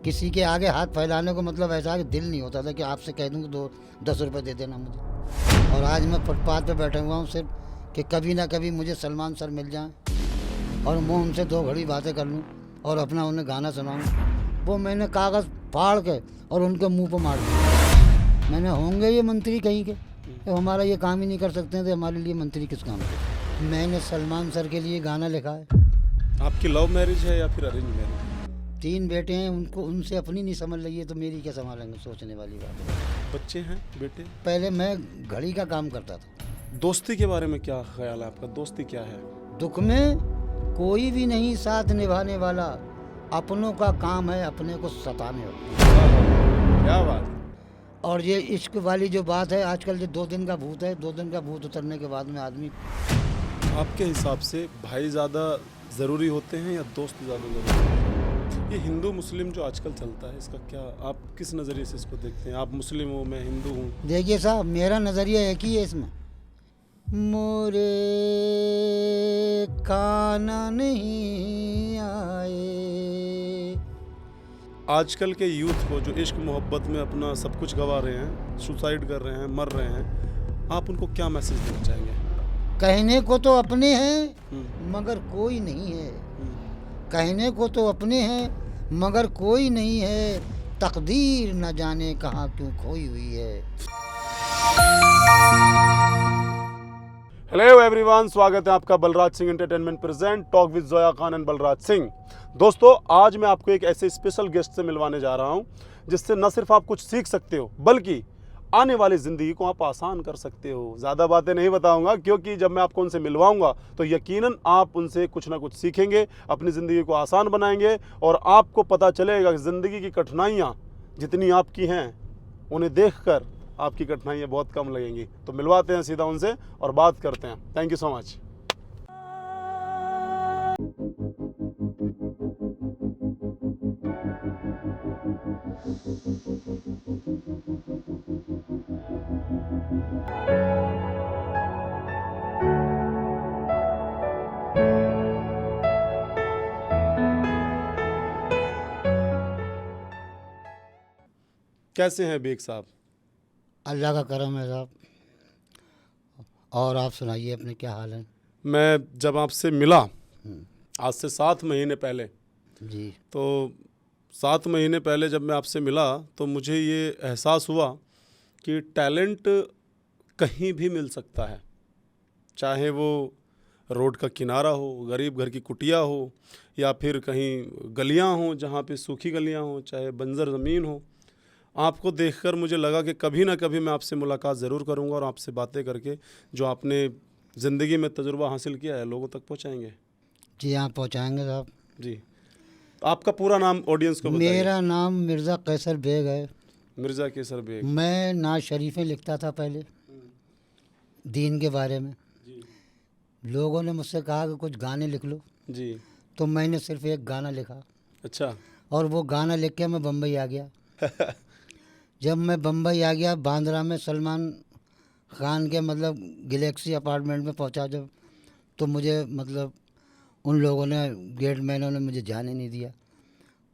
किसी के आगे हाथ फैलाने को मतलब ऐसा कि दिल नहीं होता था कि आपसे कह दूँ तो 10 रुपये दे देना मुझे। और आज मैं फुटपाथ पे बैठा हुआ हूँ सिर्फ कि कभी ना कभी मुझे सलमान सर मिल जाएं और मैं उनसे 2 घड़ी बातें कर लूँ और अपना उन्हें गाना सुनाऊँ। वो मैंने कागज़ फाड़ के और उनके मुंह पर मार दिया। मैंने होंगे ये मंत्री कहीं के, तो हमारा ये काम ही नहीं कर सकते हैं तो हमारे लिए मंत्री किस काम के। मैंने सलमान सर के लिए गाना लिखा है। आपकी लव मैरिज है या फिर अरेंज मैरिज? 3 बेटे हैं, उनको उनसे अपनी नहीं समझ रही है तो मेरी क्या संभालेंगे, सोचने वाली बात है। बच्चे हैं, बेटे? पहले मैं घड़ी का काम करता था। दोस्ती के बारे में क्या ख्याल है आपका? दोस्ती क्या है? दुख में कोई भी नहीं साथ निभाने वाला, अपनों का काम है अपने को सताने वाला। क्या बात। और ये इश्क वाली जो बात है, आजकल जो 2 दिन का भूत है, 2 दिन का भूत उतरने के बाद में आदमी। आपके हिसाब से भाई ज़्यादा ज़रूरी होते हैं या दोस्त ज़्यादा ज़रूरी होते हैं? ये हिंदू मुस्लिम जो आजकल चलता है, इसका क्या, आप किस नज़रिए से इसको देखते हैं? आप मुस्लिम हो, मैं हिंदू हूँ। देखिए साहब, मेरा नज़रिया एक ही है इसमें। मोरे काना नहीं आए। आजकल के यूथ को जो इश्क मोहब्बत में अपना सब कुछ गंवा रहे हैं, सुसाइड कर रहे हैं, मर रहे हैं, आप उनको क्या मैसेज देना चाहेंगे? कहने को तो अपने हैं मगर कोई नहीं है। कहने को तो अपने हैं मगर कोई नहीं है। तकदीर न जाने कहाँ क्यों खोई हुई है। हेलो एवरीवन, स्वागत है आपका Balraj Singh entertainment present talk with Zoya Khan and Balraj Singh. दोस्तों, आज मैं आपको एक ऐसे स्पेशल गेस्ट से मिलवाने जा रहा हूं जिससे न सिर्फ आप कुछ सीख सकते हो बल्कि आने वाली ज़िंदगी को आप आसान कर सकते हो। ज़्यादा बातें नहीं बताऊंगा क्योंकि जब मैं आपको उनसे मिलवाऊंगा तो यकीनन आप उनसे कुछ ना कुछ सीखेंगे, अपनी ज़िंदगी को आसान बनाएंगे और आपको पता चलेगा कि ज़िंदगी की कठिनाइयाँ जितनी आपकी हैं उन्हें देखकर आपकी कठिनाइयाँ बहुत कम लगेंगी। तो मिलवाते हैं सीधा उनसे और बात करते हैं। Thank you so much. कैसे हैं बेग साहब? अल्लाह का करम है साहब। और आप सुनाइए, अपने क्या हाल है? मैं जब आपसे मिला आज से 7 महीने पहले, जी। तो 7 महीने पहले जब मैं आपसे मिला तो मुझे ये एहसास हुआ कि टैलेंट कहीं भी मिल सकता है, चाहे वो रोड का किनारा हो, गरीब घर की कुटिया हो, या फिर कहीं गलियां हों जहाँ पे सूखी गलियां हों, चाहे बंजर ज़मीन हो। आपको देखकर मुझे लगा कि कभी ना कभी मैं आपसे मुलाकात ज़रूर करूंगा और आपसे बातें करके जो आपने ज़िंदगी में तजुर्बा हासिल किया है लोगों तक पहुंचाएंगे। जी हाँ, पहुँचाएँगे साहब। जी, आपका पूरा नाम ऑडियंस को बताइए। मेरा नाम मिर्ज़ा कैसर बेग है। मिर्ज़ा कैसर बेग। मैं नाज शरीफें लिखता था पहले, दीन के बारे में। जी लोगों ने मुझसे कहा कि कुछ गाने लिख लो, जी। तो मैंने सिर्फ एक गाना लिखा अच्छा। और वो गाना लिख के मैं बम्बई आ गया। जब मैं बम्बई आ गया, बांद्रा में सलमान खान के मतलब गैलेक्सी अपार्टमेंट में पहुंचा जब, तो मुझे मतलब उन लोगों ने, गेटमैनों ने मुझे जाने नहीं दिया।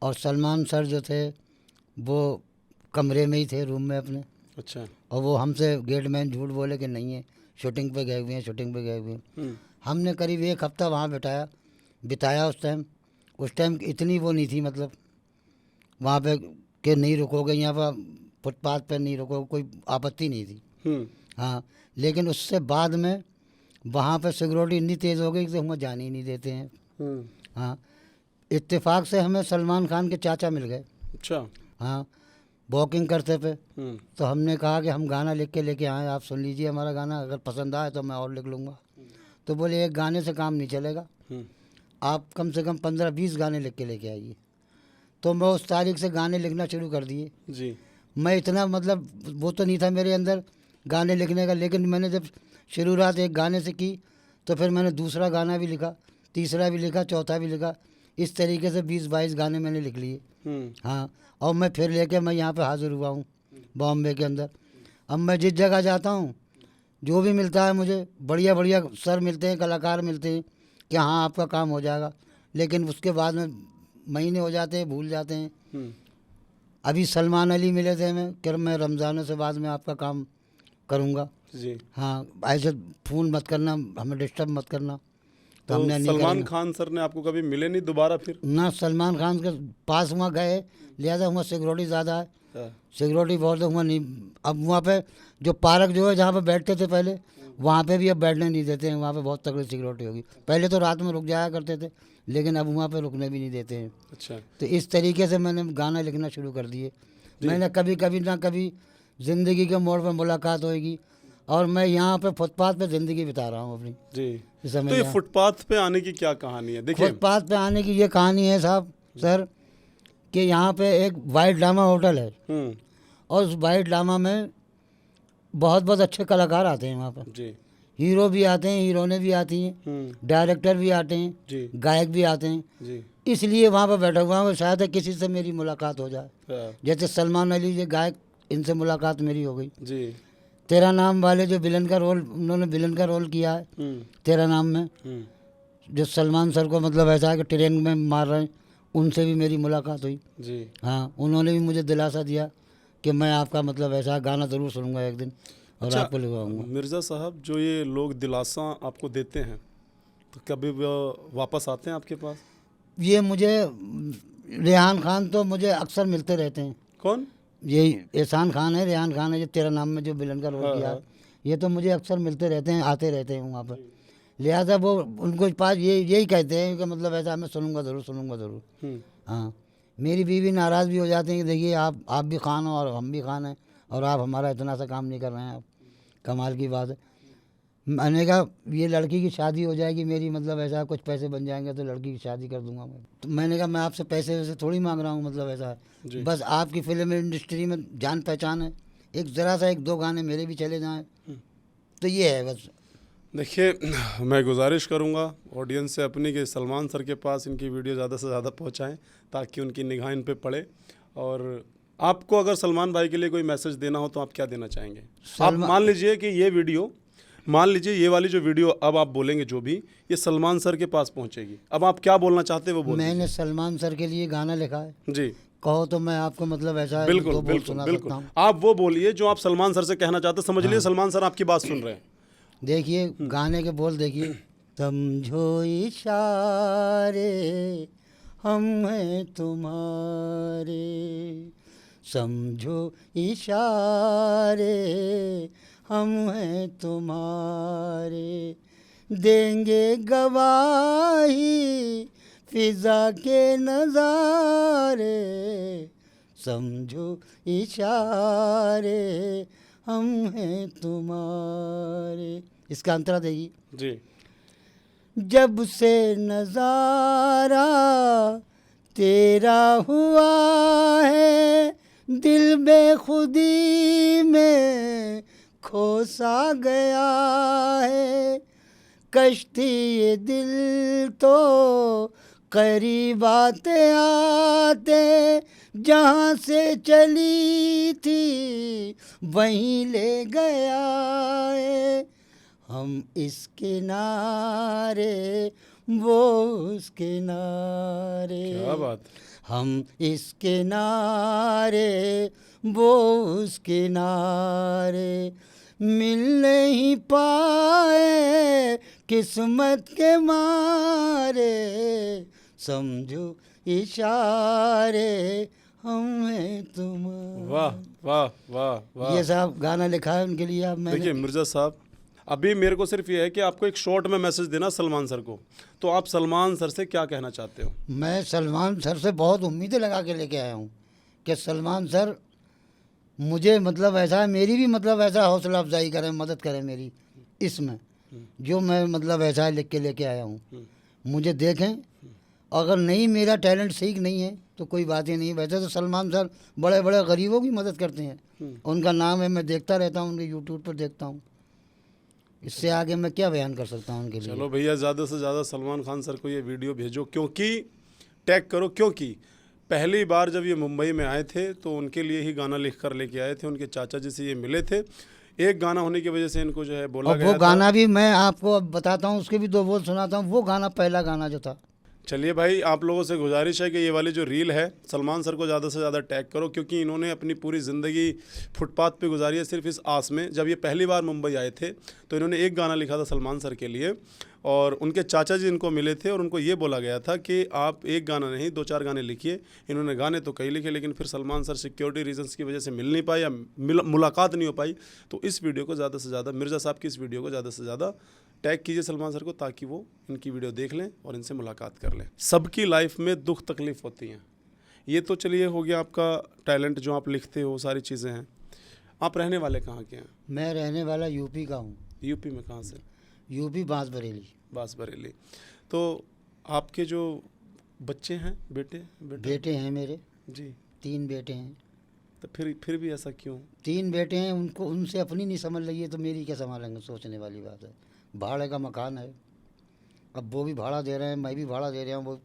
और सलमान सर जो थे वो कमरे में ही थे, रूम में अपने। अच्छा। और वो हमसे, गेटमैन झूठ बोले कि नहीं है, शूटिंग पे गए हुए हैं, शूटिंग पे गए हुए हैं। हमने करीब 1 हफ्ता वहाँ बिताया उस टाइम इतनी वो नहीं थी, मतलब वहाँ पे कि नहीं रुकोगे, यहाँ पर फुटपाथ पे नहीं रुकोगे, कोई आपत्ति नहीं थी। हाँ, लेकिन उससे बाद में वहाँ पे सिक्योरिटी इतनी तेज़ हो गई कि हमें जाने ही नहीं देते हैं। हाँ, इत्तेफाक से हमें सलमान खान के चाचा मिल गए। अच्छा। हाँ, वॉकिंग करते पे, तो हमने कहा कि हम गाना लिख के लेके आए, आप सुन लीजिए हमारा गाना, अगर पसंद आए तो मैं और लिख लूँगा। तो बोले एक गाने से काम नहीं चलेगा, आप कम से कम 15-20 गाने लिख के लेके आइए। तो मैं उस तारीख से गाने लिखना शुरू कर दिए। जी। मैं इतना मतलब वो तो नहीं था मेरे अंदर गाने लिखने का, लेकिन मैंने जब शुरुआत एक गाने से की तो फिर मैंने दूसरा गाना भी लिखा, तीसरा भी लिखा, चौथा भी लिखा। इस तरीके से 20-22 गाने मैंने लिख लिए। हाँ, और मैं फिर लेके मैं यहाँ पे हाज़िर हुआ हूँ बॉम्बे के अंदर। अब मैं जिस जगह जाता हूँ, जो भी मिलता है मुझे, बढ़िया बढ़िया सर मिलते हैं, कलाकार मिलते हैं कि हाँ आपका काम हो जाएगा, लेकिन उसके बाद में महीने हो जाते हैं, भूल जाते हैं। अभी सलमान अली मिले थे मैं कि मैं रमज़ानों से बाद में आपका काम करूँगा। जी। हाँ, ऐसे फ़ोन मत करना, हमें डिस्टर्ब मत करना। तो तो हमने नहीं सलमान करेंगे खान सर ने आपको कभी मिले नहीं दोबारा फिर? ना। सलमान खान के पास वहाँ गए, लिहाजा वहाँ सिक्योरिटी ज़्यादा है, हाँ। सिक्योरिटी बहुत है वहाँ नहीं। अब वहाँ पे जो पार्क जो है जहाँ पे बैठते थे पहले, वहाँ पे भी अब बैठने नहीं देते हैं। वहाँ पे बहुत तगड़ी सिक्योरिटी होगी। पहले तो रात में रुक जाया करते थे, लेकिन अब वहाँ पे रुकने भी नहीं देते हैं। अच्छा। तो इस तरीके से मैंने गाना लिखना शुरू कर दिए। मैंने कभी कभी ना कभी ज़िंदगी के मोड़ पर मुलाकात होएगी, और मैं यहाँ पे फुटपाथ पे ज़िंदगी बिता रहा हूँ अपनी जी। इस समय। तो ये फुटपाथ पे आने की क्या कहानी है? देखिए, फुटपाथ पे आने की ये कहानी है साहब सर, कि यहाँ पे एक वाइट लामा होटल है, और उस वाइट लामा में बहुत बहुत अच्छे कलाकार आते हैं वहाँ पर। जी। हीरो भी आते हैं, हीरोइनें भी आती हैं, डायरेक्टर भी आते हैं, जी। गायक भी आते हैं। जी। इसलिए वहाँ पर बैठा हुआ हूँ, शायद किसी से मेरी मुलाकात हो जाए। हाँ। जैसे सलमान अली ये गायक, इनसे मुलाकात मेरी हो गई। जी। तेरा नाम वाले जो विलन का रोल, उन्होंने विलन का रोल किया है तेरा नाम में, जो सलमान सर को मतलब ऐसा है कि ट्रेन में मार रहे हैं, उनसे भी मेरी मुलाकात हुई। जी। हाँ, उन्होंने भी मुझे दिलासा दिया कि मैं आपका मतलब ऐसा गाना ज़रूर सुनूंगा एक दिन, और अच्छा, आपको लिखवाऊंगा। मिर्ज़ा साहब, जो ये लोग दिलासा आपको देते हैं, तो कभी वो वापस आते हैं आपके पास? ये मुझे रेहान खान तो मुझे अक्सर मिलते रहते हैं। कौन? ये एहसान खान है, रेहान खान है, जो तेरा नाम में जो विलन का रोल हाँ, किया है, हाँ। ये तो मुझे अक्सर मिलते रहते हैं, आते रहते हैं वहाँ पर। लिहाजा वो उनको पास यही कहते हैं कि मतलब ऐसा मैं सुनूंगा ज़रूर, सुनूंगा ज़रूर। हाँ, मेरी बीवी नाराज़ भी हो जाती हैं कि देखिए आप भी खान हो और हम भी खान हैं, और आप हमारा इतना सा काम नहीं कर रहे हैं। आप कमाल की बात है। मैंने कहा ये लड़की की शादी हो जाएगी मेरी, मतलब ऐसा कुछ पैसे बन जाएंगे तो लड़की की शादी कर दूंगा मैं। तो मैंने कहा मैं आपसे पैसे वैसे थोड़ी मांग रहा हूँ, मतलब ऐसा है, बस आपकी फिल्म इंडस्ट्री में जान पहचान है, एक ज़रा सा 1-2 गाने मेरे भी चले जाएँ, तो ये है बस। देखिए, मैं गुजारिश करूंगा ऑडियंस से अपनी कि सलमान सर के पास इनकी वीडियो ज़्यादा से ज़्यादा पहुंचाएं, ताकि उनकी निगाह इन पे पड़े। और आपको अगर सलमान भाई के लिए कोई मैसेज देना हो तो आप क्या देना चाहेंगे? आप मान लीजिए कि ये वीडियो, मान लीजिए ये वाली जो वीडियो अब आप बोलेंगे जो भी, ये सलमान सर के पास पहुंचेगी, अब आप क्या बोलना चाहते हैं वो बोल मैंने सलमान सर के लिए गाना लिखा है जी। कहो तो मैं आपको मतलब ऐसा है बिल्कुल, दो बोल बिल्कुल, सुना बिल्कुल। सकता हूँ। आप वो बोलिए जो आप सलमान सर से कहना चाहते हैं। समझ लिए सलमान सर आपकी बात सुन रहे हैं। देखिए गाने के बोल देखिए। समझो इशारे हम हैं तुम्हारे, समझो इशारे हम हैं तुम्हारे, देंगे गवाही फिजा के नज़ारे, समझो इशारे हम हैं तुम्हारे। इसका अंतरा देखिए जी। जब से नज़ारा तेरा हुआ है, दिल बेखुदी में खो सा गया है, कश्ती ये दिल तो करीब आते आते जहाँ से चली थी वहीं ले गया है, हम इस किनारे वो उस किनारे, क्या बात। हम इस किनारे वो उस किनारे, मिल नहीं पाए किस्मत के मारे, समझो इशारे हम हैं तुम्हारे। वाह वाह वाह वाह। ये साहब गाना लिखा है उनके लिए। अब मैंने देखिए मिर्ज़ा साहब, अभी मेरे को सिर्फ ये है कि आपको एक शॉर्ट में मैसेज देना सलमान सर को, तो आप सलमान सर से क्या कहना चाहते हो? मैं सलमान सर से बहुत उम्मीदें लगा के लेके आया हूँ कि सलमान सर मुझे मतलब ऐसा है, मेरी भी मतलब ऐसा हौसला अफजाई करें, मदद करें मेरी इसमें, जो मैं मतलब ऐसा लिख के लेके आया हूँ। मुझे देखें, अगर नहीं मेरा टैलेंट ठीक नहीं है तो कोई बात ही नहीं। वैसे तो सलमान सर बड़े बड़े गरीबों की मदद करते हैं, उनका नाम है, मैं देखता रहता हूँ, उनके यूट्यूब पर देखता हूँ। इससे आगे मैं क्या बयान कर सकता हूँ उनके लिए। चलो भैया, ज़्यादा से ज़्यादा सलमान खान सर को ये वीडियो भेजो, क्योंकि टैग करो, क्योंकि पहली बार जब ये मुंबई में आए थे तो उनके लिए ही गाना लिख कर लेके आए थे। उनके चाचा जी से ये मिले थे, एक गाना होने की वजह से इनको जो है बोला और गया वो था। गाना भी मैं आपको अब बताता हूँ, उसके भी 2 बोल सुनाता हूँ। वो गाना पहला गाना जो था चलिए भाई, आप लोगों से गुजारिश है कि ये वाली जो रील है सलमान सर को ज़्यादा से ज़्यादा टैग करो, क्योंकि इन्होंने अपनी पूरी ज़िंदगी फुटपाथ पे गुजारी है सिर्फ इस आस में। जब ये पहली बार मुंबई आए थे तो इन्होंने एक गाना लिखा था सलमान सर के लिए, और उनके चाचा जी इनको मिले थे और उनको ये बोला गया था कि आप एक गाना नहीं 2-4 गाने लिखिए। इन्होंने गाने तो कई लिखे, लेकिन फिर सलमान सर सिक्योरिटी रीजंस की वजह से मिल नहीं पाए या मुलाकात नहीं हो पाई। तो इस वीडियो को ज़्यादा से ज़्यादा, मिर्ज़ा साहब की इस वीडियो को ज़्यादा से ज़्यादा टैग कीजिए सलमान सर को, ताकि वो इनकी वीडियो देख लें और इनसे मुलाकात कर लें। सबकी लाइफ में दुख तकलीफ़ होती हैं। ये तो चलिए हो गया आपका टैलेंट, जो आप लिखते हो, सारी चीज़ें हैं। आप रहने वाले कहाँ के हैं? मैं रहने वाला यूपी का हूँ। यूपी में कहाँ से? यूपी बांसबरेली। बांसबरेली। तो आपके जो बच्चे हैं, बेटे हैं मेरे जी, 3 बेटे हैं। तो फिर भी ऐसा क्यों? 3 बेटे हैं, उनको उनसे अपनी नहीं समझ रही है तो मेरी क्या संभालेंगे? सोचने वाली बात है। भाड़े का मकान है, अब वो भी भाड़ा दे रहे हैं, मैं भी भाड़ा दे रहा हूँ। वो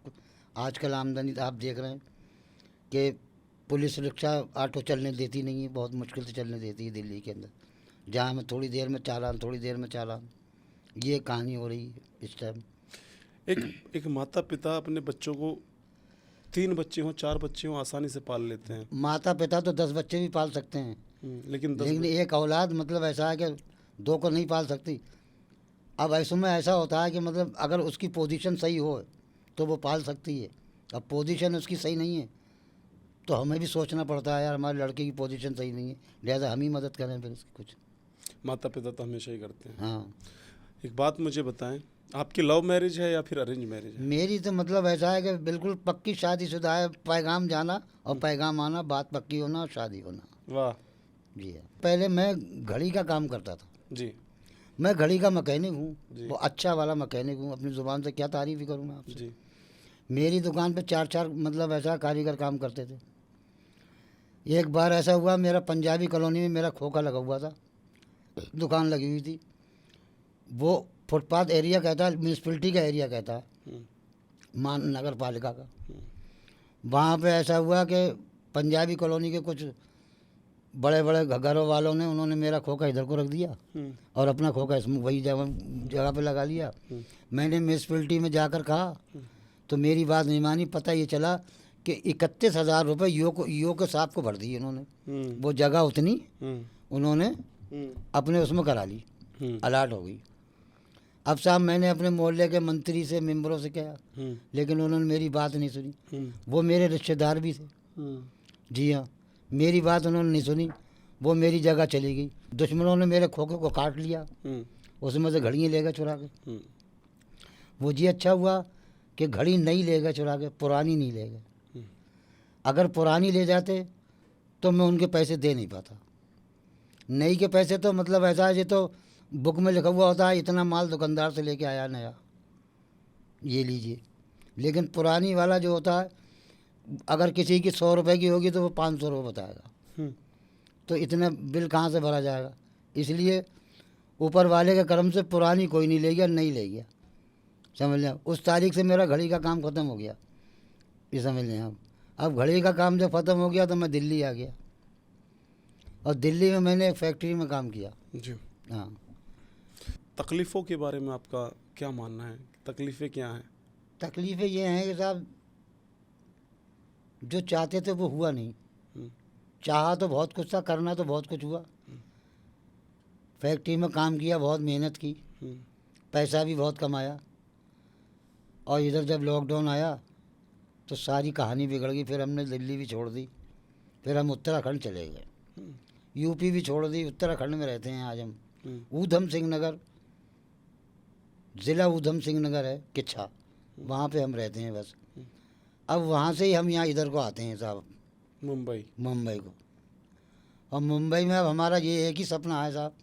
आजकल आमदनी आप देख रहे हैं कि पुलिस रिक्शा ऑटो चलने देती नहीं है, बहुत मुश्किल से चलने देती है दिल्ली के अंदर। जहाँ मैं थोड़ी देर में चालान, थोड़ी देर में चालान, ये कहानी हो रही है इस टाइम। एक माता पिता अपने बच्चों को, 3 बच्चे हों 4 बच्चे हों, आसानी से पाल लेते हैं। माता पिता तो 10 बच्चे भी पाल सकते हैं, लेकिन एक औलाद मतलब ऐसा है कि 2 को नहीं पाल सकती। अब ऐसे में ऐसा होता है कि मतलब अगर उसकी पोजीशन सही हो तो वो पाल सकती है। अब पोजीशन उसकी सही नहीं है तो हमें भी सोचना पड़ता है, यार हमारे लड़के की पोजीशन सही नहीं है, लिहाजा हम ही मदद करें फिर उसकी कुछ। माता पिता तो हमेशा ही करते हैं। हाँ। एक बात मुझे बताएं, आपकी लव मैरिज है या फिर अरेंज मैरिज है? मेरी तो मतलब ऐसा है कि बिल्कुल पक्की शादीशुदा है। पैगाम जाना और पैगाम आना, बात पक्की होना और शादी होना। वाह। जी हाँ। पहले मैं घड़ी का काम करता था जी। मैं घड़ी का मैकेनिक हूँ, जी। वो अच्छा वाला मैकेनिक हूँ। अपनी ज़ुबान से क्या तारीफ़ ही करूँ मैं आपसे। जी। मेरी दुकान पे 4-4 मतलब ऐसा कारीगर काम करते थे। एक बार ऐसा हुआ, मेरा पंजाबी कॉलोनी में मेरा खोखा लगा हुआ था, दुकान लगी हुई थी। वो फुटपाथ एरिया कहता है, म्यूनसिपलिटी का एरिया कहता है, मान नगर पालिका का। वहाँ पे ऐसा हुआ कि पंजाबी कॉलोनी के कुछ बड़े बड़े घरों वालों ने, उन्होंने मेरा खोखा इधर को रख दिया और अपना खोखा वही जगह पे लगा लिया। मैंने म्यूनसिपलिटी में जाकर कहा तो मेरी बात नहीं मानी। पता ये चला कि 31,000 रुपये यो के साहब को भर दिए उन्होंने। वो जगह उतनी उन्होंने अपने उसमें करा ली, अलाट हो गई। अब साहब मैंने अपने मोहल्ले के मंत्री से, मेंबरों से कहा, लेकिन उन्होंने मेरी बात नहीं सुनी। वो मेरे रिश्तेदार भी थे। जी हाँ, मेरी बात उन्होंने नहीं सुनी, वो मेरी जगह चली गई। दुश्मनों ने मेरे खोखे को काट लिया, उसमें से घड़ियाँ ले गए चुरा के। वो जी अच्छा हुआ कि घड़ी नई ले गए चुरा के, पुरानी नहीं ले गए। अगर पुरानी ले जाते तो मैं उनके पैसे दे नहीं पाता। नई के पैसे तो मतलब ऐसा है, ये तो बुक में लिखा हुआ होता है, इतना माल दुकानदार से लेके आया नया, ये लीजिए। लेकिन पुरानी वाला जो होता है, अगर किसी की 100 रुपये की होगी तो वो 500 रुपये बताएगा, तो इतना बिल कहाँ से भरा जाएगा? इसलिए ऊपर वाले के कर्म से पुरानी कोई नहीं ले गया, नहीं ले गया, समझ लें। उस तारीख से मेरा घड़ी का काम ख़त्म हो गया, ये समझ लें आप। अब घड़ी का काम जब ख़त्म हो गया तो मैं दिल्ली आ गया, और दिल्ली में मैंने एक फैक्ट्री में काम किया। जी हाँ। तकलीफ़ों के बारे में आपका क्या मानना है? तकलीफ़ें क्या हैं? तकलीफ़ें ये हैं कि साहब, जो चाहते थे वो हुआ नहीं। चाहा तो बहुत कुछ था, करना तो बहुत कुछ हुआ। फैक्ट्री में काम किया, बहुत मेहनत की, पैसा भी बहुत कमाया, और इधर जब लॉकडाउन आया तो सारी कहानी बिगड़ गई। फिर हमने दिल्ली भी छोड़ दी, फिर हम उत्तराखंड चले गए। यूपी भी छोड़ दी, उत्तराखंड में रहते हैं आज हम। ऊधम सिंह नगर, ज़िला ऊधम सिंह नगर है, किच्छा, वहाँ पे हम रहते हैं बस। अब वहाँ से ही हम यहाँ इधर को आते हैं साहब, मुंबई को। और मुंबई में अब हमारा ये एक ही सपना है साहब,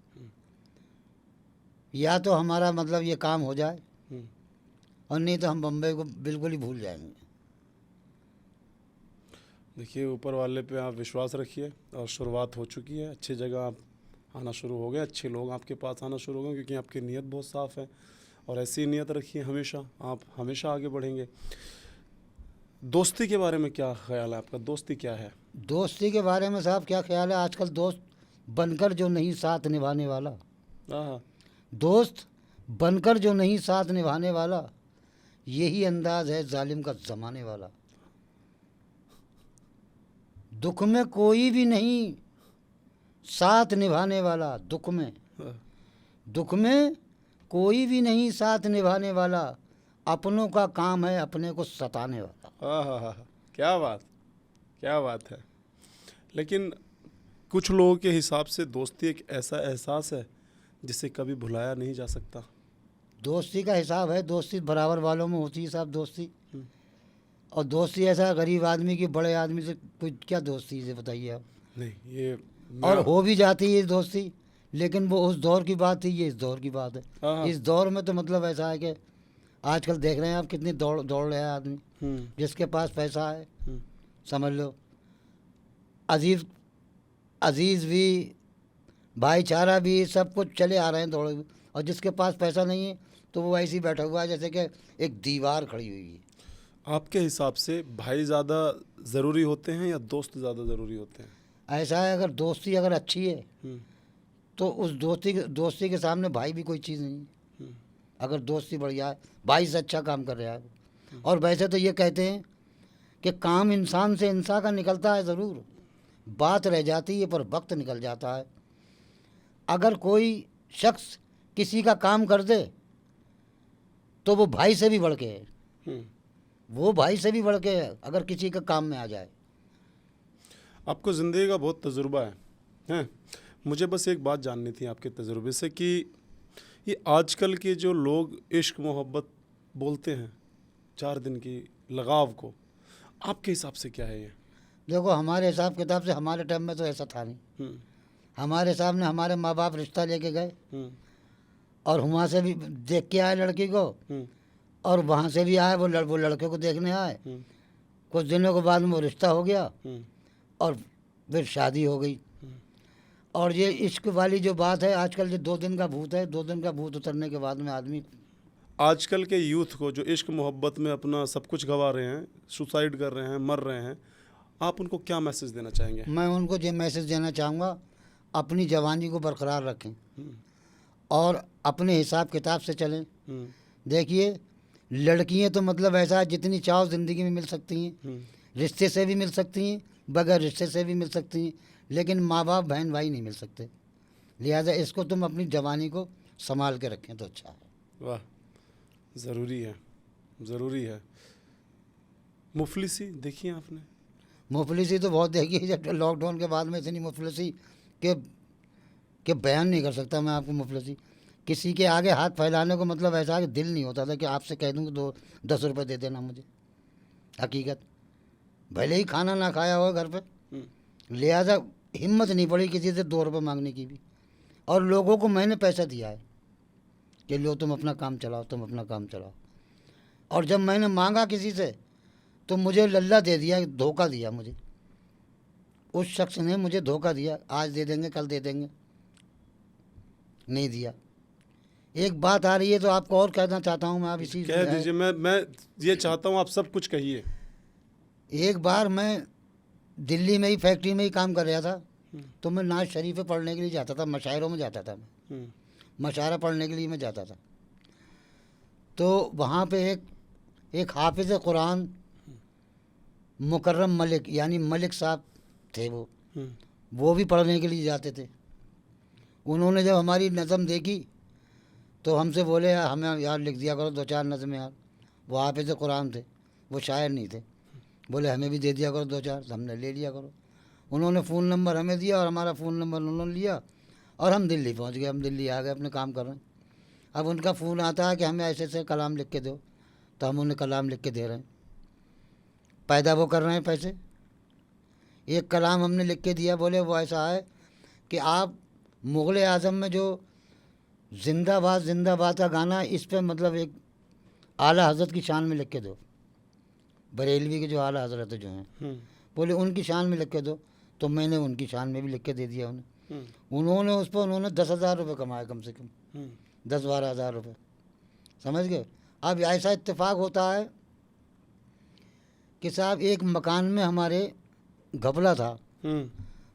या तो हमारा मतलब ये काम हो जाए, और नहीं तो हम मुंबई को बिल्कुल ही भूल जाएंगे। देखिए, ऊपर वाले पे आप विश्वास रखिए, और शुरुआत हो चुकी है। अच्छी जगह आप आना शुरू हो गए, अच्छे लोग आपके पास आना शुरू हो गए, क्योंकि आपकी नीयत बहुत साफ़ है, और ऐसी नीयत रखिए हमेशा, आप हमेशा आगे बढ़ेंगे। दोस्ती के बारे में क्या ख्याल है आपका? दोस्ती क्या है? दोस्ती के बारे में साहब क्या ख्याल है? आजकल दोस्त बनकर जो नहीं साथ निभाने वाला, हाँ, दोस्त बनकर जो नहीं साथ निभाने वाला, यही अंदाज है जालिम का जमाने वाला। दुख में कोई भी नहीं साथ निभाने वाला, दुख में कोई भी नहीं साथ निभाने वाला, अपनों का काम है अपने को सताने वाला। हाँ, क्या बात है। लेकिन कुछ लोगों के हिसाब से दोस्ती एक ऐसा एहसास है जिसे कभी भुलाया नहीं जा सकता। दोस्ती का हिसाब है, दोस्ती बराबर वालों में होती है साहब दोस्ती। और दोस्ती ऐसा गरीब आदमी की बड़े आदमी से कोई क्या दोस्ती से बताइए आप। नहीं, ये और हो भी जाती है दोस्ती, लेकिन वो उस दौर की बात थी, ये इस दौर की बात है। इस दौर में तो मतलब ऐसा है कि आजकल देख रहे हैं आप कितनी दौड़ रहे हैं आदमी। जिसके पास पैसा है समझ लो अजीज़ भी, भाईचारा भी, सब कुछ चले आ रहे हैं दौड़े। और जिसके पास पैसा नहीं है तो वो ऐसे ही बैठा हुआ है जैसे कि एक दीवार खड़ी हुई है। आपके हिसाब से भाई ज़्यादा ज़रूरी होते हैं या दोस्त ज़्यादा ज़रूरी होते हैं? ऐसा है, अगर दोस्ती अगर अच्छी है तो उस दोस्ती के सामने भाई भी कोई चीज़ नहीं है। अगर दोस्ती बढ़िया है, भाई से अच्छा काम कर रहा है। और वैसे तो ये कहते हैं कि काम इंसान से इंसान का निकलता है ज़रूर, बात रह जाती है पर वक्त निकल जाता है। अगर कोई शख्स किसी का काम कर दे तो वो भाई से भी बढ़ के है, वो भाई से भी बढ़ के है अगर किसी का काम में आ जाए। आपको ज़िंदगी का बहुत तजुर्बा है। मुझे बस एक बात जाननी थी आपके तजुर्बे से कि ये आजकल के जो लोग इश्क मोहब्बत बोलते हैं 4 दिन की लगाव को, आपके हिसाब से क्या है ये? देखो, हमारे हिसाब किताब से हमारे टाइम में तो ऐसा था नहीं। हमारे सामने हमारे माँ बाप रिश्ता लेके गए और वहाँ से भी देख के आए लड़की को, और वहाँ से भी आए वो लड़के को देखने आए। कुछ दिनों के बाद में वो रिश्ता हो गया और फिर शादी हो गई। और ये इश्क वाली जो बात है आजकल, ये 2 दिन का भूत है। 2 दिन का भूत उतरने के बाद में आदमी, आजकल के यूथ को जो इश्क मोहब्बत में अपना सब कुछ गंवा रहे हैं, सुसाइड कर रहे हैं, मर रहे हैं, आप उनको क्या मैसेज देना चाहेंगे? मैं उनको ये मैसेज देना चाहूँगा, अपनी जवानी को बरकरार रखें और अपने हिसाब किताब से चलें। देखिए, लड़कियाँ तो मतलब ऐसा है जितनी चाहो ज़िंदगी में मिल सकती हैं, रिश्ते से भी मिल सकती हैं, बगैर रिश्ते से भी मिल सकती हैं, लेकिन माँ बाप बहन भाई नहीं मिल सकते। लिहाजा इसको तुम अपनी जवानी को संभाल के रखें तो अच्छा है। वाह, ज़रूरी है। मुफलिसी देखी आपने? मुफलिसी तो बहुत देखी है, जब लॉकडाउन के बाद में इतनी मुफलिसी के बयान नहीं कर सकता मैं आपको। मुफलिसी किसी के आगे हाथ फैलाने को मतलब ऐसा है कि दिल नहीं होता था कि आपसे कह दूँ कि 10 रुपये दे देना मुझे। हकीकत, भले ही खाना ना खाया हो घर पे, लिहाजा हिम्मत नहीं पड़ी किसी से 2 रुपये मांगने की भी। और लोगों को मैंने पैसा दिया है कि लो तुम अपना काम चलाओ। और जब मैंने मांगा किसी से तो मुझे लल्ला दे दिया, धोखा दिया मुझे। उस शख्स ने मुझे धोखा दिया, आज दे देंगे कल दे देंगे, नहीं दिया। एक बात आ रही है तो आपको और कहना चाहता हूँ मैं, आप इसी कह दीजिए। मैं ये चाहता हूँ आप सब कुछ कहिए। एक बार मैं दिल्ली में ही फैक्ट्री में ही काम कर रहा था, तो मैं नाज शरीफ पढ़ने के लिए जाता था, मशायरों में जाता था मैं, मशायरा पढ़ने के लिए मैं जाता था। तो वहाँ पे एक हाफिज़ कुरान मुकर्रम मलिक, यानी मलिक साहब थे, वो भी पढ़ने के लिए जाते थे। उन्होंने जब हमारी नज़म देखी तो हमसे बोले यार हमें यार लिख दिया करो 2-4 नज़में यार। वो हाफिज़ कुरान थे, वो शायर नहीं थे। बोले हमें भी दे दिया करो 2-4, हमने ले लिया करो। उन्होंने फ़ोन नंबर हमें दिया और हमारा फ़ोन नंबर उन्होंने लिया और हम दिल्ली पहुंच गए। हम दिल्ली आ गए, अपने काम कर रहे हैं। अब उनका फ़ोन आता है कि हमें ऐसे ऐसे कलाम लिख के दो, तो हम उन्हें कलाम लिख के दे रहे हैं। पैदा वो कर रहे हैं पैसे। एक कलाम हमने लिख के दिया, बोले वो ऐसा है कि आप मुग़ल आज़म में जो जिंदाबाद जिंदाबाद का गाना, इस पर मतलब एक आला हज़रत की शान में लिख के दो। बरेलवी के जो आला हज़रत जो हैं, बोले उनकी शान में लिख के दो। तो मैंने उनकी शान में भी लिख के दे दिया उन्हें। उन्होंने उस पर 10,000 रुपये कमाए, कम से कम 10-12 हज़ार रुपये, समझ गए। अब ऐसा इत्तेफाक होता है कि साहब एक मकान में हमारे घपला था।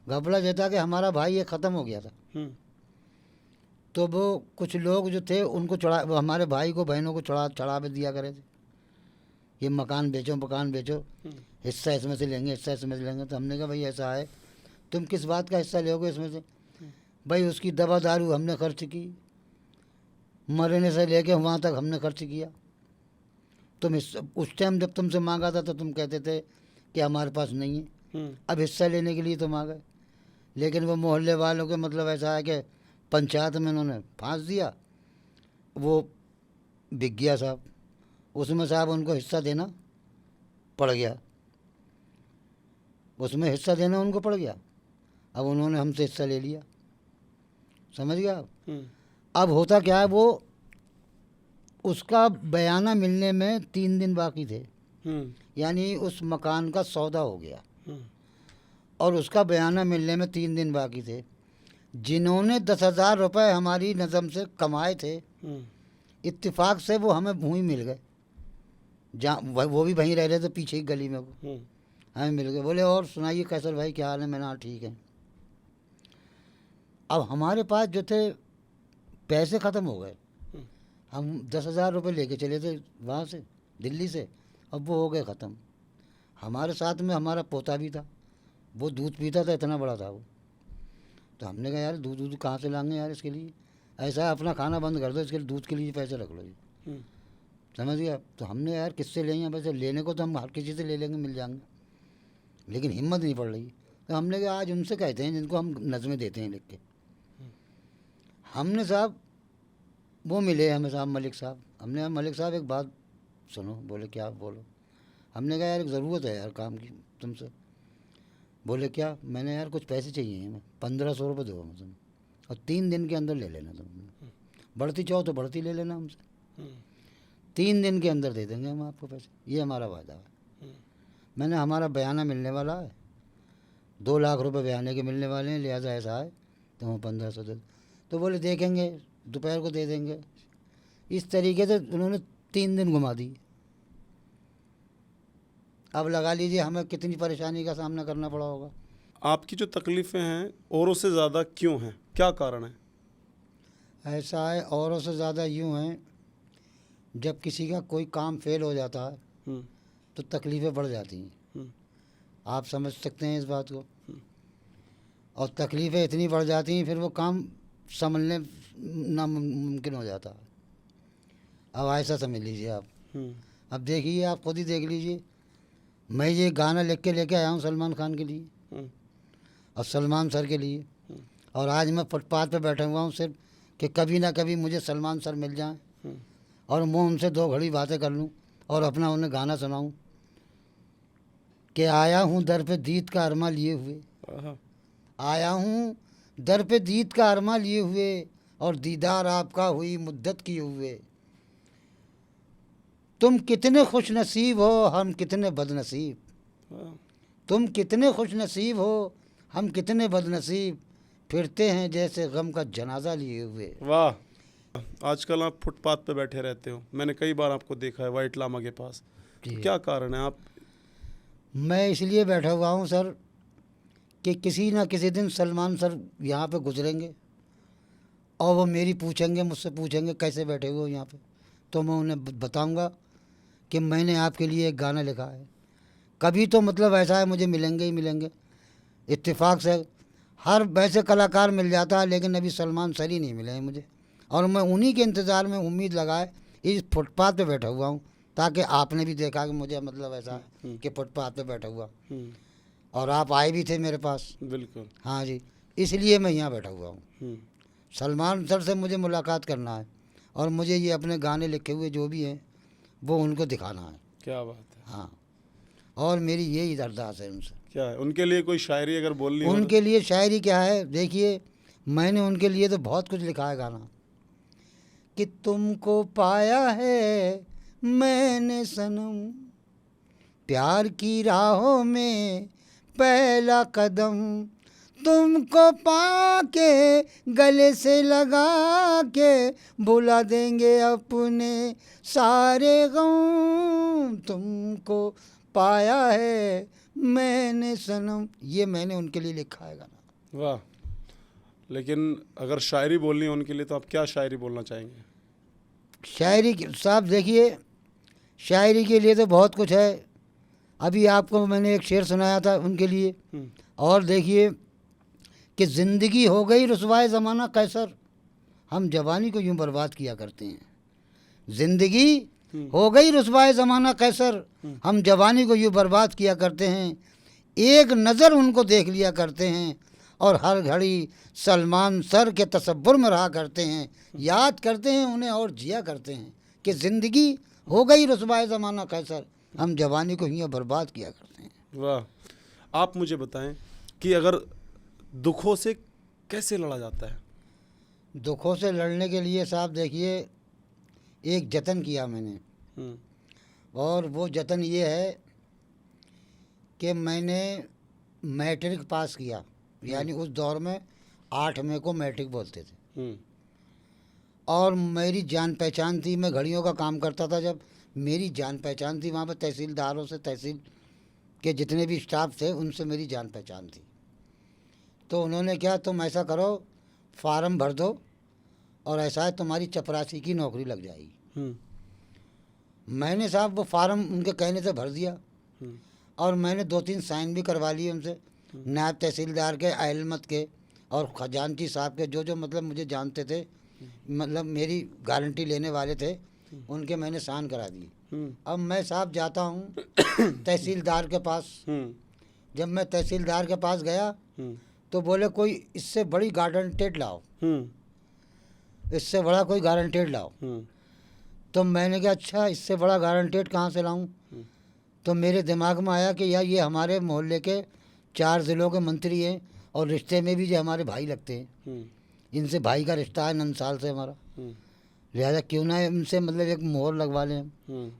घपला ये था कि हमारा भाई ये ख़त्म हो गया था। तो वो कुछ लोग जो थे उनको हमारे भाई को बहनों को चढ़ावे दिया करे थे। कि मकान बेचो, हिस्सा इसमें से लेंगे, हिस्सा इसमें से लेंगे। तो हमने कहा भाई ऐसा है, तुम किस बात का हिस्सा लोगे इसमें से? भाई उसकी दवा दारू हमने खर्च की, मरने से लेके वहाँ तक हमने खर्च किया। तुम उस टाइम जब तुमसे मांगा था तो तुम कहते थे कि हमारे पास नहीं है, अब हिस्सा लेने के लिए तुम आ गए। लेकिन वो मोहल्ले वालों के मतलब ऐसा है कि पंचायत में उन्होंने फांस दिया, वो बिक गया साहब, उसमें साहब उनको हिस्सा देना पड़ गया, उसमें हिस्सा देना उनको पड़ गया। अब उन्होंने हमसे हिस्सा ले लिया, समझ गया आप? अब होता क्या है, वो उसका बयाना मिलने में 3 दिन बाकी थे, यानी उस मकान का सौदा हो गया और उसका बयाना मिलने में 3 दिन बाकी थे। जिन्होंने 10,000 रुपये हमारी नज़म से कमाए थे, इत्तेफाक से वो हमें भूमि मिल गए, जहाँ वो भी वहीं रह रहे थे पीछे ही गली में, वो हमें मिल गए। बोले और सुनाइए कैसर भाई क्या हाल है? मैंने हाँ ठीक है। अब हमारे पास जो थे पैसे ख़त्म हो गए, हम 10,000 रुपये लेके चले थे वहाँ से दिल्ली से, अब वो हो गए ख़त्म। हमारे साथ में हमारा पोता भी था, वो दूध पीता था, इतना बड़ा था वो। तो हमने कहा यार दूध कहाँ से लाएंगे यार, इसके लिए ऐसा है अपना खाना बंद कर दो, इसके लिए दूध के लिए पैसे रख लो जी, समझ गया? तो हमने यार किससे लेंगे पैसे? लेने को तो हम हर किसी से ले लेंगे, मिल जाएंगे, लेकिन हिम्मत नहीं पड़ रही। तो हमने कहा आज उनसे कहते हैं जिनको हम नज़में देते हैं लिख के। हमने साहब वो मिले हमें साहब मलिक साहब, हमने कहा मलिक साहब एक बात सुनो। बोले क्या? बोलो। हमने कहा यार एक ज़रूरत है यार काम की तुमसे। बोले क्या? मैंने यार कुछ पैसे चाहिए हमें, 1,500 रुपये दो हमें तुम, और 3 दिन के अंदर ले लेना तुम, बढ़ती चाहो तो बढ़ती ले लेना हमसे, 3 दिन के अंदर दे देंगे हम आपको पैसे, ये हमारा वादा है। मैंने हमारा बयाना मिलने वाला है, 2 लाख रुपए बयाने के मिलने वाले हैं, लिहाजा ऐसा है तो हम 1,500 दे। तो बोले देखेंगे, दोपहर को दे देंगे। इस तरीके से उन्होंने 3 दिन घुमा दी। अब लगा लीजिए हमें कितनी परेशानी का सामना करना पड़ा होगा। आपकी जो तकलीफ़ें हैं औरों से ज़्यादा क्यों हैं, क्या कारण है? ऐसा है, औरों से ज़्यादा यूँ हैं, जब किसी का कोई काम फेल हो जाता है तो तकलीफ़ें बढ़ जाती हैं, आप समझ सकते हैं इस बात को। और तकलीफ़ें इतनी बढ़ जाती हैं फिर वो काम संभलने नामुमकिन हो जाता है। अब ऐसा समझ लीजिए आप। अब देखिए, आप खुद ही देख लीजिए, मैं ये गाना लिख के लेके आया हूँ सलमान खान के लिए और सलमान सर के लिए, और आज मैं फुटपाथ पे बैठा हुआ हूँ सिर्फ कि कभी ना कभी मुझे सलमान सर मिल जाएं और मैं उनसे 2 घड़ी बातें कर लूँ और अपना उन्हें गाना सुनाऊँ कि आया हूँ दर पे दीद का अरमा लिए हुए, आया हूँ दर पे दीद का अरमा लिए हुए, और दीदार आपका हुई मुद्दत किए हुए। तुम कितने खुश नसीब हो, हम कितने बदनसीब, तुम कितने खुश नसीब हो, हम कितने बदनसीब, फिरते हैं जैसे गम का जनाजा लिए हुए। वाह! आजकल आप फुटपाथ पे बैठे रहते हो, मैंने कई बार आपको देखा है वाइट लामा के पास, तो क्या कारण है आप? मैं इसलिए बैठा हुआ हूँ सर कि किसी ना किसी दिन सलमान सर यहाँ पे गुजरेंगे और वो मेरी पूछेंगे, मुझसे पूछेंगे कैसे बैठे हुए हो यहाँ पे, तो मैं उन्हें बताऊँगा कि मैंने आपके लिए एक गाना लिखा है। कभी तो मतलब ऐसा है मुझे मिलेंगे ही मिलेंगे, इत्तेफाक से हर वैसे कलाकार मिल जाता है, लेकिन अभी सलमान सर ही नहीं मिले हैं मुझे, और मैं उन्हीं के इंतज़ार में उम्मीद लगाए इस फुटपाथ पे बैठा हुआ हूँ, ताकि आपने भी देखा कि मुझे मतलब ऐसा है कि फुटपाथ पे बैठा हुआ, और आप आए भी थे मेरे पास। बिल्कुल। हाँ जी, इसलिए मैं यहाँ बैठा हुआ हूँ। सलमान सर से मुझे मुलाकात करना है और मुझे ये अपने गाने लिखे हुए जो भी हैं वो उनको दिखाना है। क्या बात है। हाँ, और मेरी यही अरदास है उनसे। क्या है उनके लिए कोई शायरी अगर बोलनी हो? उनके लिए शायरी क्या है, देखिए मैंने उनके लिए तो बहुत कुछ लिखा है गाना, कि तुमको पाया है मैंने सनम, प्यार की राहों में पहला कदम, तुमको पाके गले से लगा के भुला देंगे अपने सारे गम, तुमको पाया है मैंने सनम, ये मैंने उनके लिए लिखा है गाना। वाह! लेकिन अगर शायरी बोलनी है उनके लिए तो आप क्या शायरी बोलना चाहेंगे? शायरी साहब देखिए, शायरी के लिए तो बहुत कुछ है। अभी आपको मैंने एक शेर सुनाया था उनके लिए। और देखिए कि ज़िंदगी हो गई रुसवाए ज़माना कैसर, हम जवानी को यूं बर्बाद किया करते हैं। ज़िंदगी हो गई रुसवाए ज़माना कैसर, हम जवानी को यूं बर्बाद किया करते हैं। एक नज़र उनको देख लिया करते हैं और हर घड़ी सलमान सर के तसव्वुर में रहा करते हैं। याद करते हैं उन्हें और जिया करते हैं कि ज़िंदगी हो गई रुसवाए ज़माना कैसर, हम जवानी को यूं बर्बाद किया करते हैं। वाह। आप मुझे बताएं कि अगर दुखों से कैसे लड़ा जाता है? दुखों से लड़ने के लिए साहब देखिए एक जतन किया मैंने, और वो जतन ये है कि मैंने मैट्रिक पास किया। यानी उस दौर में 8 मई को मैट्रिक बोलते थे। और मेरी जान पहचान थी, मैं घड़ियों का काम करता था, जब मेरी जान पहचान थी वहाँ पर तहसीलदारों से, तहसील के जितने भी स्टाफ थे उनसे मेरी जान पहचान थी। तो उन्होंने क्या, तुम ऐसा करो फार्म भर दो और ऐसा है तुम्हारी चपरासी की नौकरी लग जाएगी। मैंने साहब वो फार्म उनके कहने से भर दिया और मैंने 2-3 साइन भी करवा लिए उनसे, नायब तहसीलदार के, अहलमत के और खजानची साहब के, जो जो मतलब मुझे जानते थे, मतलब मेरी गारंटी लेने वाले थे, उनके मैंने साइन करा दिए। अब मैं साहब जाता हूँ तहसीलदार के पास। जब मैं तहसीलदार के पास गया तो बोले कोई इससे बड़ी गारंटेड लाओ, इससे बड़ा कोई गारंटेड लाओ। तो मैंने कहा अच्छा इससे बड़ा गारंटेड कहाँ से लाऊं? तो मेरे दिमाग में आया कि यार ये हमारे मोहल्ले के 4 ज़िलों के मंत्री हैं और रिश्ते में भी जो हमारे भाई लगते हैं, इनसे भाई का रिश्ता है नंसाल से हमारा, लिहाजा क्यों ना इनसे मतलब एक मोहर लगवा लें।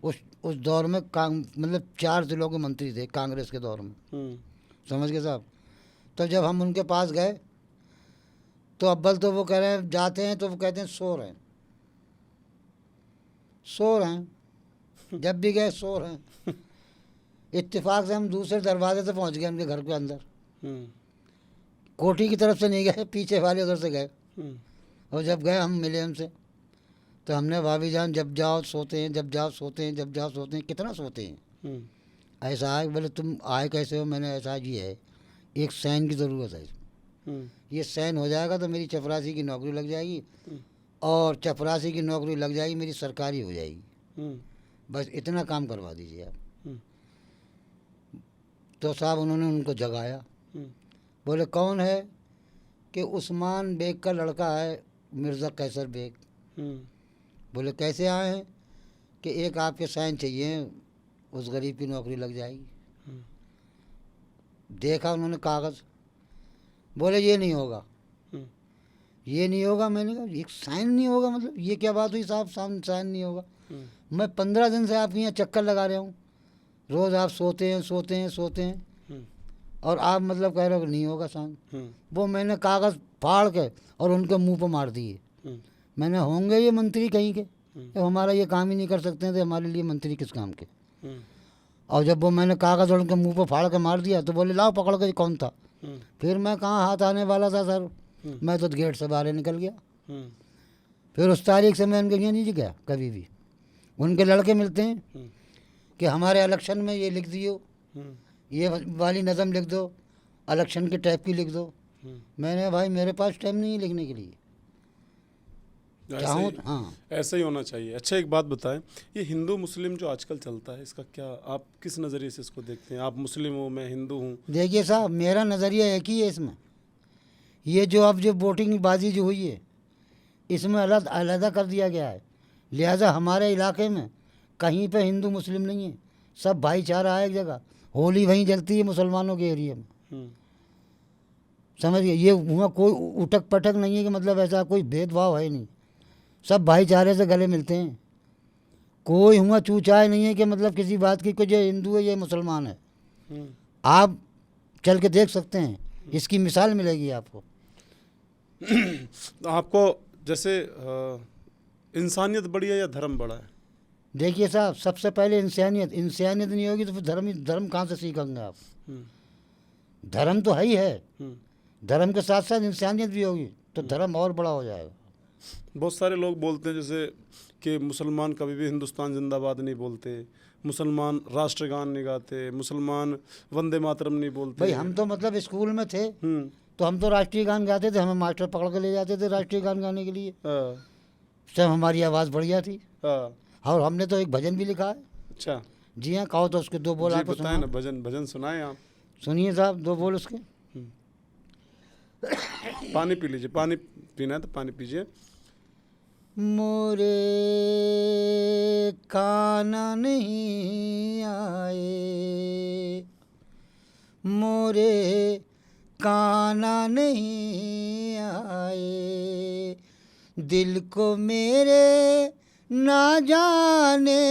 उस दौर में मतलब 4 ज़िलों के मंत्री थे कांग्रेस के दौर में, समझ गए साहब। तो जब हम उनके पास गए तो अव्वल तो वो कह रहे हैं, जाते हैं तो वो कहते हैं सो रहे हैं। जब भी गए सो रहे हैं। इत्तेफाक से हम दूसरे दरवाजे से पहुंच गए उनके घर के अंदर। कोठी की तरफ से नहीं गए, पीछे वाले उधर से गए। और जब गए हम मिले उनसे तो हमने, भाभी जान जब जाओ सोते हैं, जब जाओ सोते हैं, जब जाओ सोते हैं, कितना सोते हैं? ऐसा है। बोले तुम आए कैसे हो? मैंने ऐसा ये है, एक साइन की ज़रूरत है, ये साइन हो जाएगा तो मेरी चपरासी की नौकरी लग जाएगी, और चपरासी की नौकरी लग जाएगी मेरी सरकारी हो जाएगी, बस इतना काम करवा दीजिए आप। तो साहब उन्होंने उनको जगाया। बोले कौन है? कि उस्मान बेग का लड़का है मिर्ज़ा कैसर बेग। बोले कैसे आए हैं? कि एक आपके साइन चाहिए, उस गरीब की नौकरी लग जाएगी। देखा उन्होंने कागज़, बोले ये नहीं होगा, ये नहीं होगा। मैंने कहा एक साइन नहीं होगा, मतलब ये क्या बात हुई साहब, साइन नहीं होगा? मैं 15 दिन से आपके यहाँ चक्कर लगा रहा हूँ, रोज़ आप सोते हैं और आप मतलब कह रहे हो नहीं होगा साइन। वो मैंने कागज़ फाड़ के और उनके मुंह पर मार दिए। मैंने, होंगे ये मंत्री कहीं के, तो हमारा ये काम ही नहीं कर सकते हैं तो हमारे लिए मंत्री किस काम के? और जब वो मैंने कागज़ उनके मुंह पर फाड़ के मार दिया तो बोले लाओ पकड़ के, कौन था? फिर मैं कहाँ हाथ आने वाला था सर, मैं तो गेट से बाहर निकल गया। फिर उस तारीख से मैं उनके यहाँ नहीं गया कभी भी। उनके लड़के मिलते हैं कि हमारे इलेक्शन में ये लिख दियो, ये वाली नज़म लिख दो, इलेक्शन के टाइप की लिख दो। मैंने, भाई मेरे पास टाइम नहीं है लिखने के लिए, चाहूँ हाँ ऐसा ही होना चाहिए। अच्छा एक बात बताएं, ये हिंदू मुस्लिम जो आजकल चलता है, इसका क्या आप किस नज़रिए से इसको देखते हैं? आप मुस्लिम हो, मैं हिंदू हूँ। देखिए साहब मेरा नज़रिया एक ही है इसमें। ये जो अब जो वोटिंग बाजी जो हुई है इसमें अलग कर दिया गया है, लिहाजा हमारे इलाके में कहीं पे हिंदू मुस्लिम नहीं है, सब भाईचारा है एक जगह। होली वहीं जलती है मुसलमानों के एरिया में, समझिए। ये वहाँ कोई उठक पटक नहीं है कि मतलब ऐसा कोई भेदभाव है नहीं, सब भाईचारे से गले मिलते हैं। कोई हुआ चूचाए नहीं है कि मतलब किसी बात की, कोई ये हिंदू है ये मुसलमान है। आप चल के देख सकते हैं, इसकी मिसाल मिलेगी आपको। आपको जैसे इंसानियत बड़ी है या धर्म बड़ा है? देखिए साहब सबसे पहले इंसानियत नहीं होगी तो फिर धर्म कहाँ से सीखेंगे आप? धर्म तो है ही है, धर्म के साथ साथ इंसानियत भी होगी तो धर्म और बड़ा हो जाएगा। बहुत सारे लोग बोलते हैं जैसे कि मुसलमान कभी भी हिंदुस्तान जिंदाबाद नहीं बोलते, मुसलमान राष्ट्रगान नहीं गाते, मुसलमान वंदे मातरम नहीं बोलते। भाई हम तो मतलब स्कूल में थे हम्म। तो हम तो राष्ट्रीय गान गाते थे, हमें मास्टर पकड़ के ले जाते थे राष्ट्रीय गान गाने के लिए। हाँ, सब हमारी आवाज़ बढ़िया थी हाँ, और हमने तो एक भजन भी लिखा है। अच्छा जी हाँ, कहो तो उसके दो बोल जी आपको बताएं सुना। ना, भजन भजन सुनाएं आप। सुनिए साहब, दो बोल उसके। पानी पी लीजिए, पानी पीना है तो पानी पीजिए। मोरे काना नहीं आए, मोरे काना नहीं आए, दिल को मेरे ना जाने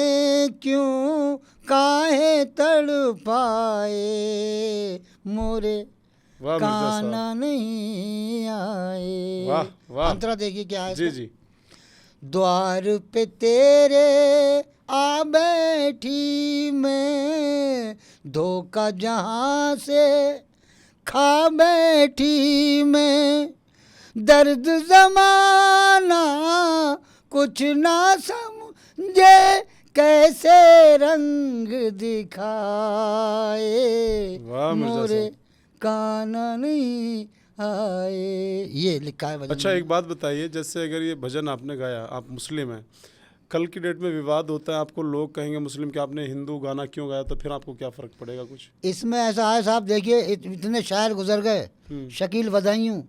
क्यों काहे तड़पाए, मोरे वाह मिर्जा साहब, काना नहीं आए। वाह वाह। अंतरा देखिए क्या है जी इसका? जी। द्वार पे तेरे आ बैठी मैं, धोखा जहाँ से खा बैठी मैं, दर्द जमाना कुछ ना समझे कैसे रंग दिखाए, वाह मिर्जा मोरे साहब। काना नहीं आए। ये लिखा है भजन अच्छा में। एक बात बताइए, जैसे अगर ये भजन आपने गाया, आप मुस्लिम हैं, कल की डेट में विवाद होता है, आपको लोग कहेंगे मुस्लिम कि आपने हिंदू गाना क्यों गाया, तो फिर आपको क्या फ़र्क पड़ेगा कुछ? इसमें ऐसा है साहब, देखिए इतने शायर गुजर गए, शकील बदायूं,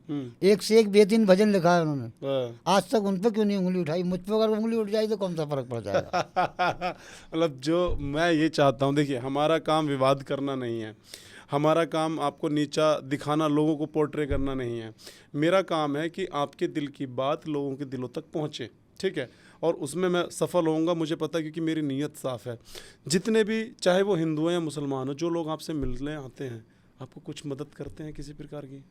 एक से एक बेहतरीन भजन लिखा है उन्होंने, वाह। आज तक उन पर क्यों नहीं उंगली उठाई? मुझ पर अगर उंगली उठ जाए तो कौन सा फर्क पड़ जाएगा? मतलब जो मैं ये चाहता हूँ, देखिए हमारा काम विवाद करना नहीं है, हमारा काम आपको नीचा दिखाना, लोगों को पोर्ट्रे करना नहीं है। मेरा काम है कि आपके दिल की बात लोगों के दिलों तक पहुँचे, ठीक है, और उसमें मैं सफल होऊंगा, मुझे पता है, क्योंकि मेरी नीयत साफ़ है। जितने भी, चाहे वो हिंदू हैं या मुसलमान हो, जो लोग आपसे मिलने आते हैं, आपको कुछ मदद करते हैं किसी प्रकार की?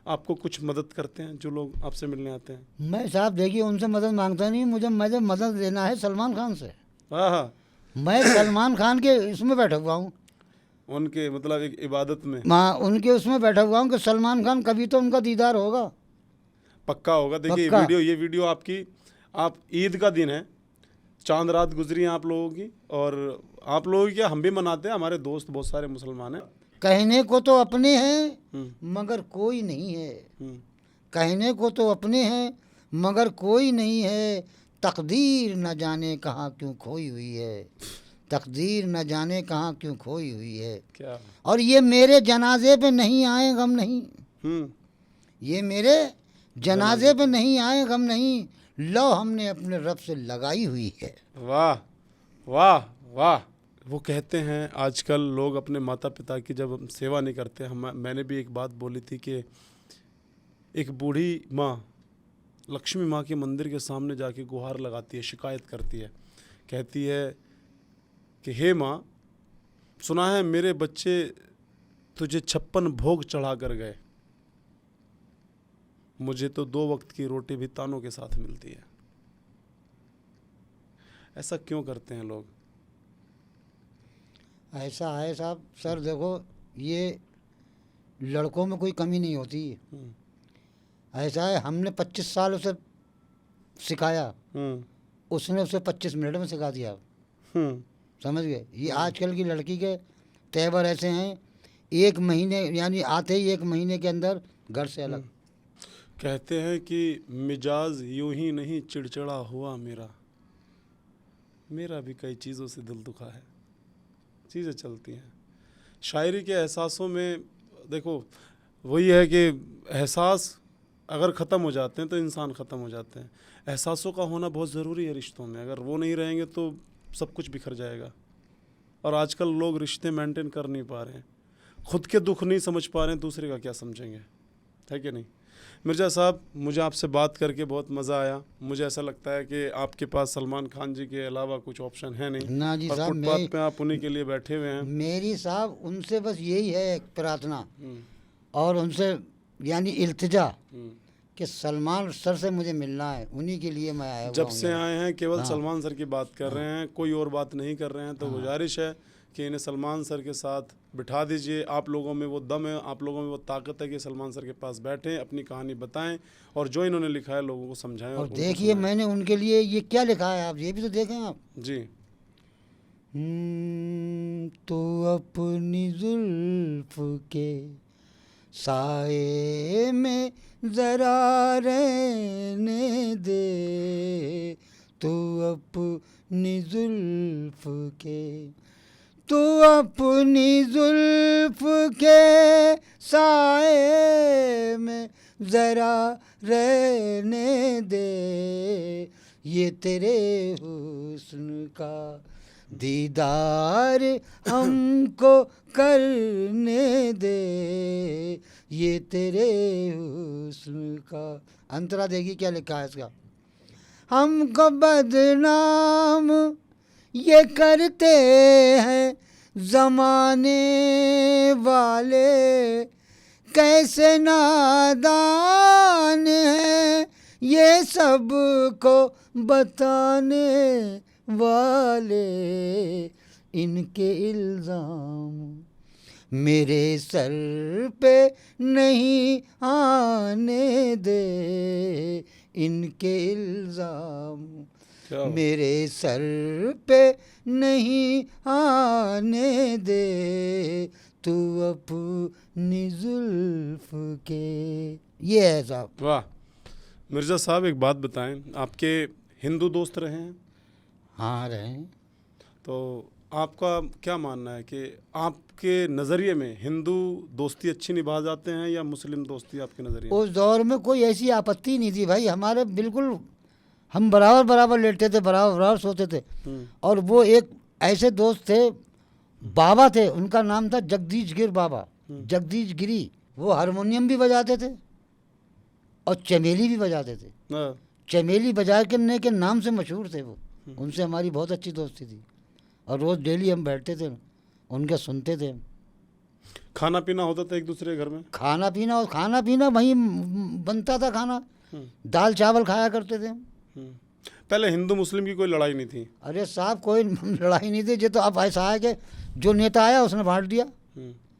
आपको कुछ मदद करते हैं जो लोग आपसे मिलने आते हैं? मैं साहब देखिए उनसे मदद मांगता नहीं, मुझे मदद लेना है सलमान खान से। हाँ हाँ, मैं सलमान खान के इसमें बैठा हुआ हूँ, उनके मतलब एक इबादत में हाँ उनके उसमें बैठा हुआ हूँ कि सलमान खान कभी तो उनका दीदार होगा। पक्का होगा। देखिए पक्का। ये वीडियो आपकी, आप ईद का दिन है, चांद रात गुजरी है आप लोगों की, और आप लोगों की क्या, हम भी मनाते हैं, हमारे दोस्त बहुत सारे मुसलमान हैं। कहने को तो अपने हैं मगर कोई नहीं है, कहने को तो अपने हैं मगर कोई नहीं है, तकदीर न जाने कहाँ क्यों खोई हुई है, तकदीर न जाने कहाँ क्यों खोई हुई है। क्या? और ये मेरे जनाजे पे नहीं आए गम नहीं, ये मेरे जनाजे पे नहीं आए गम नहीं, लो हमने अपने रब से लगाई हुई है। वाह वाह वाह। वो कहते हैं आजकल लोग अपने माता पिता की जब हम सेवा नहीं करते, मैंने भी एक बात बोली थी कि एक बूढ़ी माँ लक्ष्मी माँ के मंदिर के सामने जाके गुहार लगाती है, शिकायत करती है, कहती है कि हे माँ, सुना है मेरे बच्चे तुझे 56 भोग चढ़ा कर गए, मुझे तो 2 वक्त की रोटी भी तानों के साथ मिलती है। ऐसा क्यों करते हैं लोग? ऐसा है साहब, सर देखो ये लड़कों में कोई कमी नहीं होती, ऐसा है हमने 25 साल उसे सिखाया, उसने उसे 25 मिनट में सिखा दिया, समझ गए? ये आजकल की लड़की के तेवर ऐसे हैं, 1 महीने यानी आते ही 1 महीने के अंदर घर से अलग। कहते हैं कि मिजाज यूं ही नहीं चिड़चिड़ा हुआ मेरा भी कई चीज़ों से दिल दुखा है, चीज़ें चलती हैं। शायरी के एहसासों में देखो वही है कि एहसास अगर ख़त्म हो जाते हैं तो इंसान ख़त्म हो जाते हैं। एहसासों का होना बहुत ज़रूरी है रिश्तों में, अगर वो नहीं रहेंगे तो सब कुछ बिखर जाएगा। और आजकल लोग रिश्ते मेंटेन कर नहीं पा रहे हैं, खुद के दुख नहीं समझ पा रहे हैं, दूसरे का क्या समझेंगे, है कि नहीं? मिर्ज़ा साहब, मुझे आपसे बात करके बहुत मज़ा आया। मुझे ऐसा लगता है कि आपके पास सलमान खान जी के अलावा कुछ ऑप्शन है नहीं, ना जी और साहब, फुटपाथ पे आप उन्हीं के लिए बैठे हुए हैं। मेरी साहब उनसे बस यही है एक प्रार्थना, और उनसे यानी इल्तिजा कि सलमान सर से मुझे मिलना है, उन्हीं के लिए मैं आया। जब से आए हैं केवल सलमान सर की बात कर रहे हैं, कोई और बात नहीं कर रहे हैं, तो गुजारिश है कि इन्हें सलमान सर के साथ बिठा दीजिए। आप लोगों में वो दम है, आप लोगों में वो ताकत है कि सलमान सर के पास बैठें, अपनी कहानी बताएं और जो इन्होंने लिखा है लोगों को समझाएं और और उनको देखिए सुनाएं। मैंने उनके लिए ये क्या लिखा है, आप ये भी तो देखें आप। जी। तो अपनी जुल्फ के साए में जरा रहने दे, तो अपनी जुल्फ के, तो अपनी जुल्फ के साए में जरा रहने दे, ये तेरे हुस्न का दीदार हमको करने दे, ये तेरे हुस्न का। अंतरा देखिए क्या लिखा है इसका। हमको बदनाम ये करते हैं जमाने वाले, कैसे नादान है ये सब को बताने वाले, इनके इल्ज़ाम मेरे सर पे नहीं आने दे, इनके इल्ज़ाम क्या मेरे सर पे नहीं आने दे, तू अपनी जुल्फ के। ये है साहब। वाह। मिर्ज़ा साहब एक बात बताएं, आपके हिंदू दोस्त रहे हैं? हाँ रहे हैं। तो आपका क्या मानना है कि आपके नज़रिए में हिंदू दोस्ती अच्छी निभा जाते हैं या मुस्लिम दोस्ती आपके नज़रिए में? उस दौर में कोई ऐसी आपत्ति नहीं थी भाई, हमारे बिल्कुल हम बराबर बराबर लेटते थे, बराबर बराबर सोते थे। और वो एक ऐसे दोस्त थे, बाबा थे, उनका नाम था जगदीश गिर बाबा, जगदीश गिरी। वो हारमोनियम भी बजाते थे और चमेली भी बजाते थे। हाँ। चमेली बजाने के नाम से मशहूर थे वो। उनसे हमारी बहुत अच्छी दोस्ती थी और रोज़ डेली हम बैठते थे, उनके सुनते थे। खाना पीना होता था एक दूसरे के घर में? खाना पीना, और खाना पीना वहीं बनता था खाना, दाल चावल खाया करते थे। पहले हिंदू मुस्लिम की कोई लड़ाई नहीं थी? अरे साहब कोई लड़ाई नहीं थी। ये तो अब ऐसा है कि जो नेता आया उसने बांट दिया,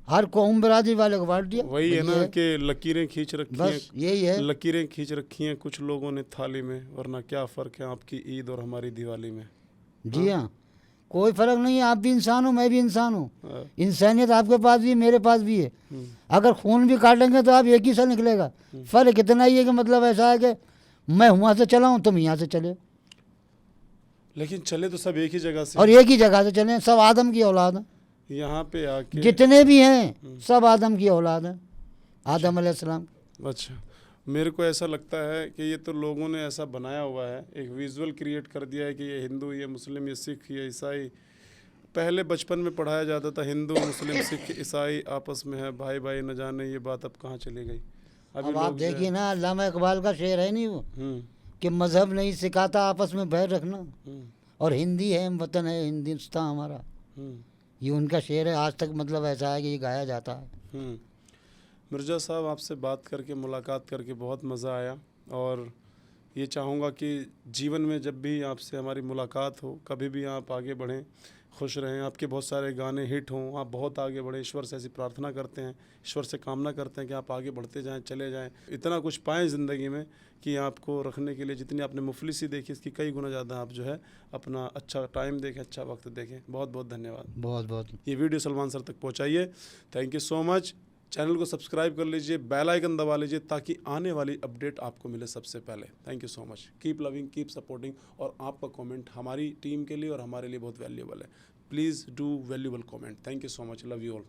हर कौम बिरादरी वाले को बांट दिया। वही है ना कि लकीरें खींच रखी हैं, बस यही है। लकीरें खींच रखी हैं कुछ लोगों ने थाली में, वरना क्या फ़र्क है आपकी ईद और हमारी दिवाली में? जी हाँ, कोई फर्क नहीं है। आप भी इंसान हो, मैं भी इंसान हूँ। हाँ। इंसानियत आपके पास भी है, मेरे पास भी है। अगर खून भी काटेंगे तो आप एक ही सा निकलेगा। फर्क इतना ही है कि मतलब ऐसा है कि मैं वहाँ से चला हूँ, तुम यहाँ से चले, लेकिन चले तो सब एक ही जगह से। और एक ही जगह से चले। सब आदम की औलाद है, यहाँ पे आके जितने भी हैं सब आदम की औलाद है, आदम अलैहिस्सलाम। अच्छा, मेरे को ऐसा लगता है कि ये तो लोगों ने ऐसा बनाया हुआ है, एक विजुअल क्रिएट कर दिया है कि ये हिंदू, ये मुस्लिम, ये सिख, ये ईसाई। पहले बचपन में पढ़ाया जाता था हिंदू मुस्लिम सिख ईसाई आपस में है भाई भाई, न जाने ये बात अब कहाँ चली गई। अब अभी आप लोग जो है- देखिए ना, अल्लामा इकबाल का शेर है नहीं वो, कि मज़हब नहीं सिखाता आपस में बैर रखना, और हिंदी है वतन है हिंदुस्तान हमारा। ये उनका शेर है, आज तक मतलब ऐसा है कि ये गाया जाता है। मिर्ज़ा साहब, आपसे बात करके, मुलाकात करके बहुत मज़ा आया, और ये चाहूँगा कि जीवन में जब भी आपसे हमारी मुलाकात हो, कभी भी आप आगे बढ़ें, खुश रहें, आपके बहुत सारे गाने हिट हों, आप बहुत आगे बढ़ें। ईश्वर से ऐसी प्रार्थना करते हैं, ईश्वर से कामना करते हैं कि आप आगे बढ़ते जाएं, चले जाएं, इतना कुछ पाएं ज़िंदगी में कि आपको रखने के लिए जितनी आपने मुफलिसी देखी इसकी कई गुना ज़्यादा आप जो है अपना अच्छा टाइम देखें, अच्छा वक्त देखें। बहुत बहुत धन्यवाद। बहुत बहुत ये वीडियो सलमान सर तक पहुँचाइए। Thank you so much. Channel को सब्सक्राइब कर लीजिए, बेल आइकन दबा लीजिए ताकि आने वाली अपडेट आपको मिले सबसे पहले। Thank you so much. Keep loving, keep supporting, और आपका कमेंट हमारी टीम के लिए और हमारे लिए बहुत वैल्यूएबल है। Please do valuable comment. Thank you so much. Love you all.